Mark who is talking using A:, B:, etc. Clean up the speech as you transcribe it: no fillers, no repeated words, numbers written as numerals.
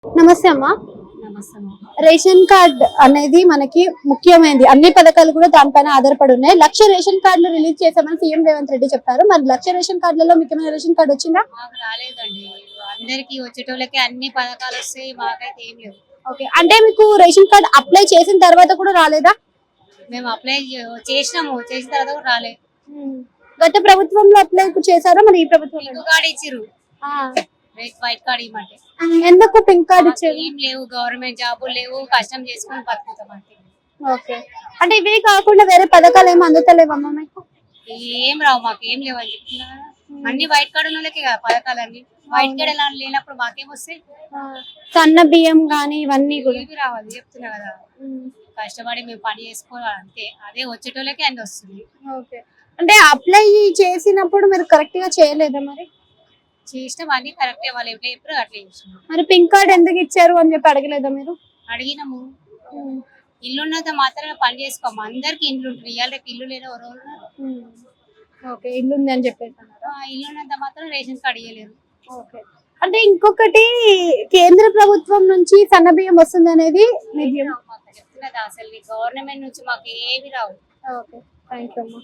A: నమస్తే అమ్మా.
B: నమస్తే.
A: రేషన్ కార్డ్ అనేది మనకి ముఖ్యమైనది. అన్ని పథకాలు కూడా దానిపైన ఆధారపడి ఉన్నాయి. 1,00,000 రేషన్ కార్డులు రిలీజ్ చేశామని సీఎం రేవంత్ రెడ్డి చెప్పారు. మరి 1,00,000 రేషన్ కార్డులలో ముఖ్యమైన రేషన్ కార్డు వచ్చిందా?
B: మాకు రాలేదండి. అందరికి వచ్చేటోళ్ళకి అన్ని పథకాలు వస్తాయి, మాకైతే ఏం లేవు.
A: ఓకే, అంటే మీకు రేషన్ కార్డ్ అప్లై చేసిన తర్వాత కూడా రాలేదా?
B: మేము అప్లై చేసినాము, చేసిన తర్వాత కూడా రాలేదు.
A: గత ప్రభుత్వంలో అప్లై చేశారా? మరి ఈ ప్రభుత్వం
B: పింక్ కార్డు ఇచ్చిర్రు, వైట్ కార్డు ఇవ్వమంటే.
A: ఎందుకు పింక్ కార్డ్ ఇచ్చారు?
B: ఏం లేవు, గవర్నమెంట్ జాబులు లేవు, కష్టం చేసుకుని బతుకుతాం అంతే.
A: ఓకే, అంటే ఇవే కాకుండా వేరే పథకాలు ఏమి అందుతలేవమ్మా మీకు?
B: ఏం రావు, మాకు ఏం లేవు అని చెప్తున్నా. అన్ని వైట్ కార్డు ఉన్నోళ్ళకే కదా పథకాలన్నీ. వైట్ కార్డు ఎలా లేనప్పుడు మాకేం వస్తాయి?
A: సన్న బియ్యం గానీ ఇవన్నీ కూడా
B: ఏవి రావాలి చెప్తున్నా కదా. కష్టపడి మేము పని చేసుకోవాలి అంతే, అదే వచ్చేటోళ్ళకే అన్ని వస్తుంది.
A: ఓకే, అంటే అప్లై చేసినప్పుడు మీరు కరెక్ట్ గా చేయలేదా? మరి
B: చేసినాం అన్ని కరెక్టే, వాళ్ళు ఎట్లా చెప్పారు అట్లా చేసినాం.
A: మరి పింక్ కార్డ్ ఎందుకు ఇచ్చారు అని చెప్పి అడగలేదా మీరు?
B: అడిగినాము. ఇల్లున్నంత మాత్రాన పని చేసుకోము, అందరికి ఇల్లు ఉంటుంది. ఇవాళ రేపు ఇల్లు లేని ఎవరు ఉన్నారు?
A: ఓకే, ఇల్లు ఉంది అని చెప్పేసి
B: ఇల్లున్నంత మాత్రం రేషన్ కార్డు ఇవ్వలేరు.
A: ఓకే, అంటే ఇంకొకటి కేంద్ర ప్రభుత్వం నుంచి సన్న బియ్యం వస్తుంది అనేది నిజం
B: చెప్తున్నది. అసలు గవర్నమెంట్ నుంచి మాకు ఏవి రావు.
A: ఓకే, థ్యాంక్ యూ అమ్మా.